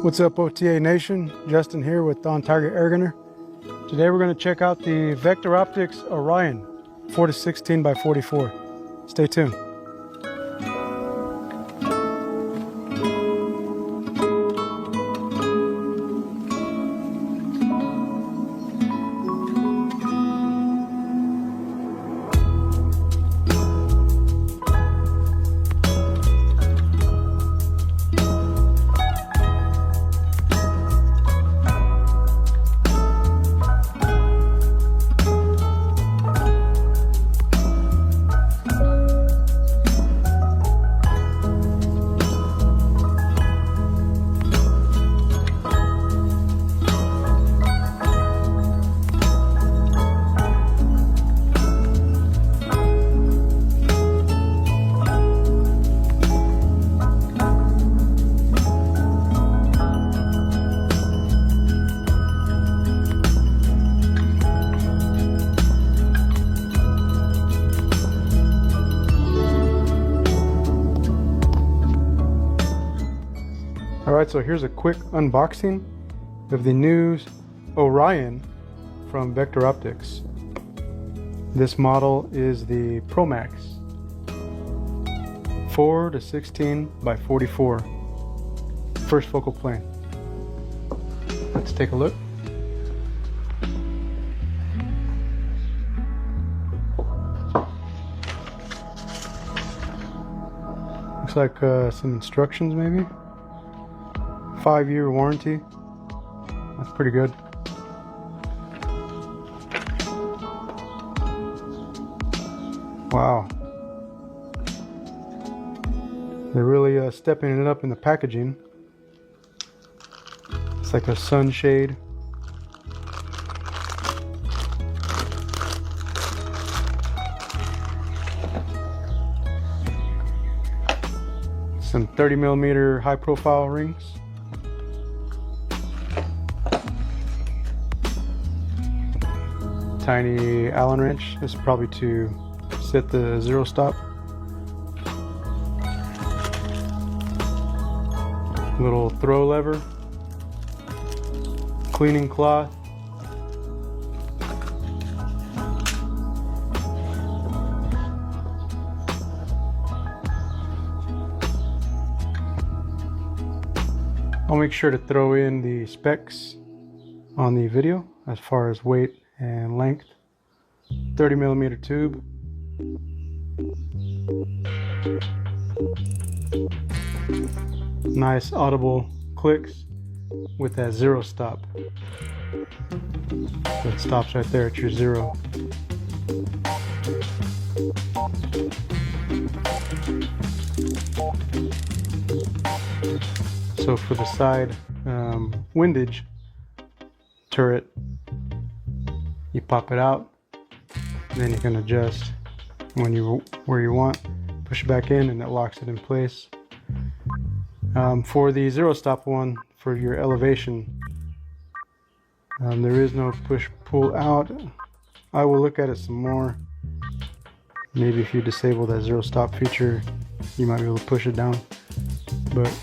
What's up, OTA Nation? Justin here with On Target Air Gunner. Today we're going to check out the VectorOptics Orion 4-16x44. Stay tuned. Alright, so here's a quick unboxing of the new Orion from VectorOptics. This model is the Pro Max 4-16x44 first focal plane. Let's take a look. Looks like some instructions maybe. 5-year warranty. That's pretty good. Wow. They're really stepping it up in the packaging. It's like a sunshade. Some 30mm high profile rings. Tiny Allen wrench. This is probably to set the zero stop. Little throw lever. Cleaning cloth. I'll make sure to throw in the specs on the video as far as weight and length. 30mm tube. Nice audible clicks with that zero stop. So it stops right there at your zero. So for the side windage turret, you pop it out, then you can adjust where you want, push it back in, and it locks it in place. For the zero stop one, for your elevation, there is no push pull out. I will look at it some more. Maybe if you disable that zero stop feature, you might be able to push it down. But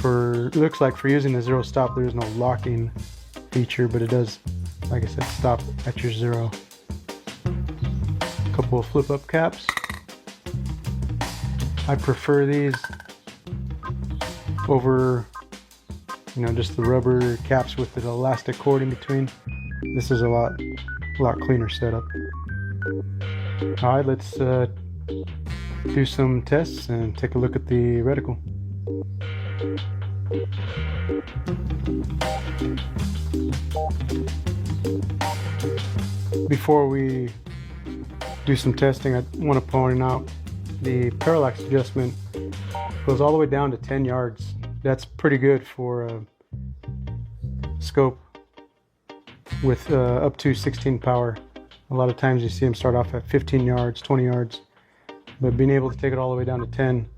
it looks like for using the zero stop, there is no locking feature, but it does, like I said, stop at your zero. A couple of flip up caps. I prefer these over, just the rubber caps with the elastic cord in between. This is a lot cleaner setup. All right, let's do some tests and take a look at the reticle. Before we do some testing, I want to point out the parallax adjustment goes all the way down to 10 yards. That's pretty good for a scope with up to 16 power. A lot of times you see them start off at 15 yards, 20 yards, but being able to take it all the way down to 10,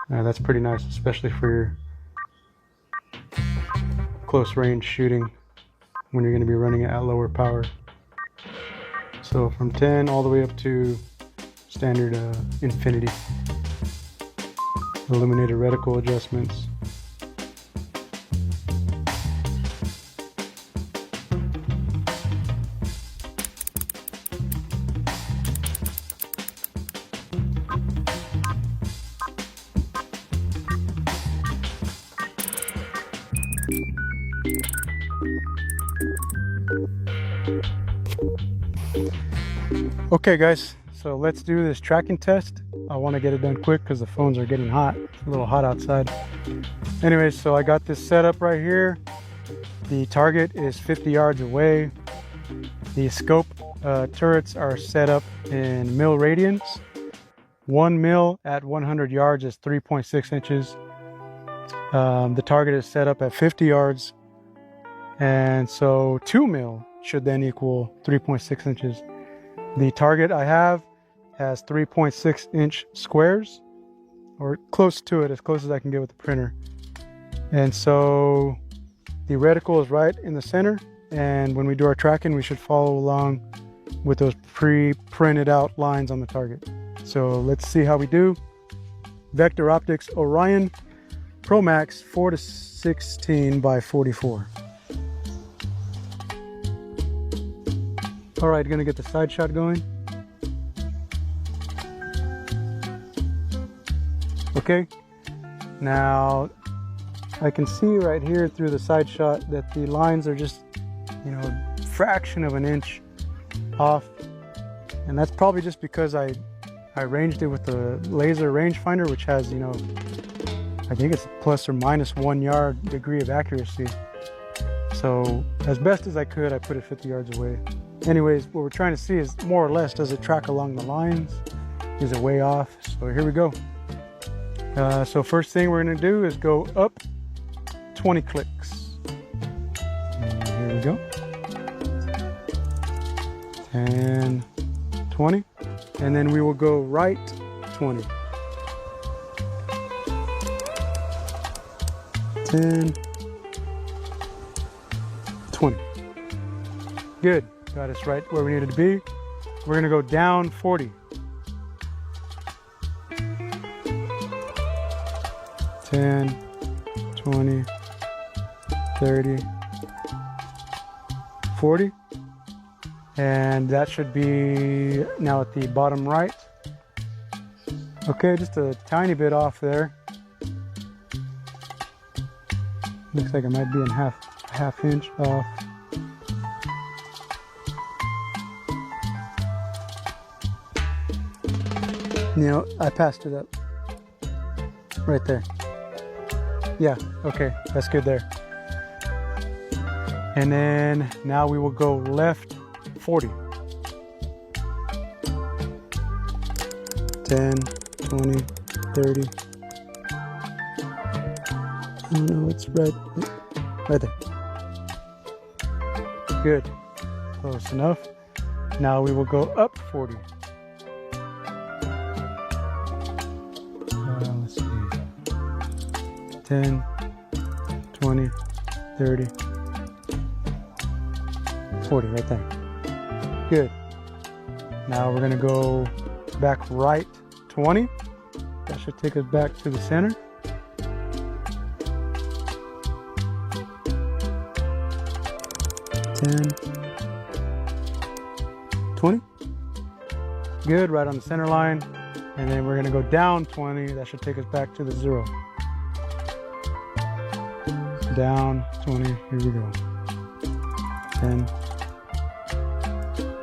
that's pretty nice, especially for your close range shooting when you're going to be running it at lower power. So from 10 all the way up to standard infinity. Illuminated reticle adjustments. Okay guys, so let's do this tracking test. I want to get it done quick because the phones are getting hot. It's a little hot outside. Anyways, so I got this set up right here. The target is 50 yards away. The scope turrets are set up in mil radians. 1 mil at 100 yards is 3.6 inches. The target is set up at 50 yards. And so 2 mil should then equal 3.6 inches. The target I have has 3.6 inch squares, or close to it, as close as I can get with the printer. And so the reticle is right in the center, and when we do our tracking, we should follow along with those pre-printed out lines on the target. So let's see how we do. VectorOptics Orion Pro Max 4-16x44. All right, gonna get the side shot going. Okay, now I can see right here through the side shot that the lines are just, a fraction of an inch off, and that's probably just because I ranged it with the laser rangefinder, which has, I think it's plus or minus 1 yard degree of accuracy. So as best as I could, I put it 50 yards away. Anyways, what we're trying to see is more or less, does it track along the lines? Is it way off? So here we go. So first thing we're going to do is go up 20 clicks. And here we go. 10, 20. And then we will go right 20. 10, 20. Good. Got us right where we needed to be. We're going to go down 40. 10, 20, 30, 40. And that should be now at the bottom right. Okay, just a tiny bit off there. Looks like it might be in half inch off. I passed it up. Right there. Yeah, okay, that's good there. And then now we will go left 40. 10, 20, 30. Oh no, it's right there. Good, close enough. Now we will go up 40. Let's see. 10, 20, 30, 40, right there. Good. Now we're going to go back right 20. That should take us back to the center. Ten, 20. Good, right on the center line. And then we're going to go down 20. That should take us back to the 0. Down 20. Here we go. 10.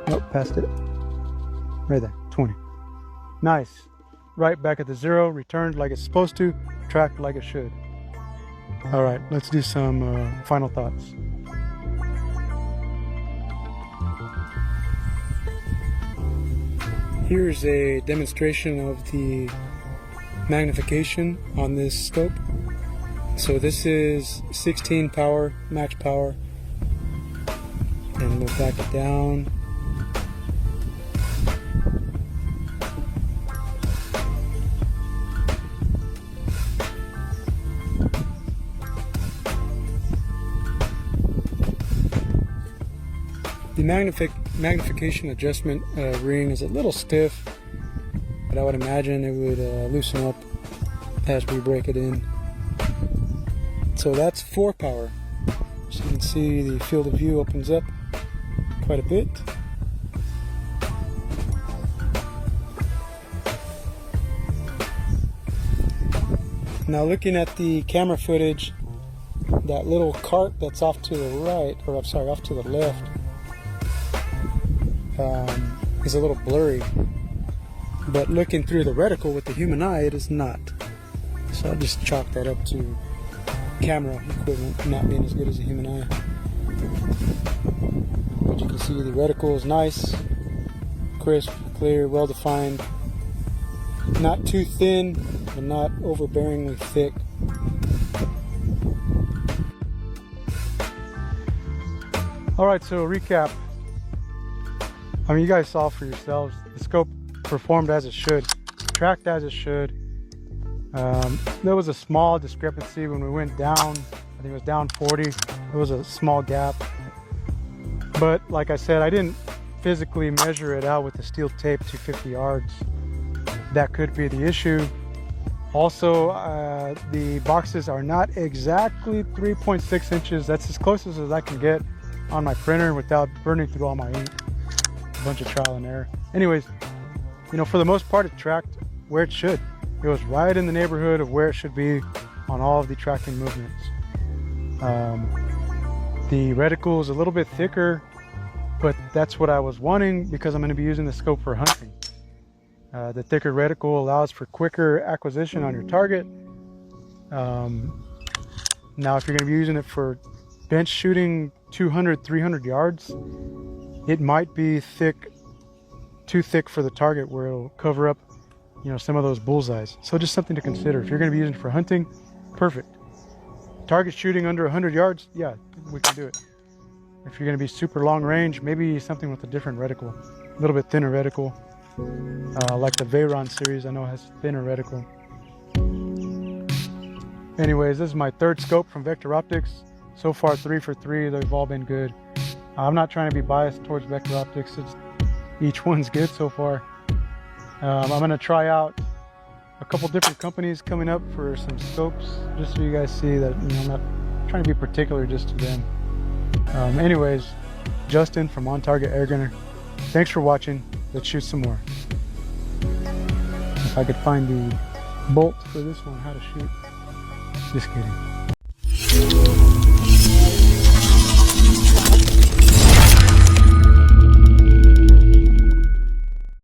Nope, passed it. Right there. 20. Nice. Right back at the 0. Returned like it's supposed to. Tracked like it should. All right, let's do some final thoughts. Here's a demonstration of the magnification on this scope. So this is 16 power, max power, and we'll back it down. The magnification adjustment ring is a little stiff, but I would imagine it would loosen up as we break it in. So that's 4 power. So you can see the field of view opens up quite a bit. Now looking at the camera footage, that little cart that's off to the right, or I'm sorry, off to the left, is a little blurry, but looking through the reticle with the human eye, it is not. So I'll just chalk that up to camera equipment not being as good as a human eye. But you can see the reticle is nice, crisp, clear, well defined. Not too thin, but not overbearingly thick. Alright, so recap. I mean, you guys saw for yourselves, the scope performed as it should, tracked as it should. There was a small discrepancy when we went down. I think it was down 40. There was a small gap. But like I said, I didn't physically measure it out with the steel tape to 50 yards. That could be the issue. Also, the boxes are not exactly 3.6 inches. That's as close as I can get on my printer without burning through all my ink. A bunch of trial and error. Anyways, you know, for the most part, it tracked where it should. It was right in the neighborhood of where it should be on all of the tracking movements. The reticle is a little bit thicker, but that's what I was wanting because I'm going to be using the scope for hunting. The thicker reticle allows for quicker acquisition on your target. Now, if you're going to be using it for bench shooting 200, 300 yards, it might be thick, too thick for the target where it'll cover up, you know, some of those bullseyes. So just something to consider. If you're going to be using it for hunting, perfect. Target shooting under 100 yards, yeah, we can do it. If you're going to be super long range, maybe something with a different reticle, a little bit thinner reticle, like the Veyron series. I know has thinner reticle. Anyways, this is my third scope from VectorOptics. So far, 3 for 3. They've all been good. I'm not trying to be biased towards VectorOptics. Each one's good so far. I'm going to try out a couple different companies coming up for some scopes, just so you guys see that, you know, I'm not trying to be particular just to them. Anyways, Justin from On Target Air Gunner. Thanks for watching. Let's shoot some more. If I could find the bolt for this one, how to shoot. Just kidding.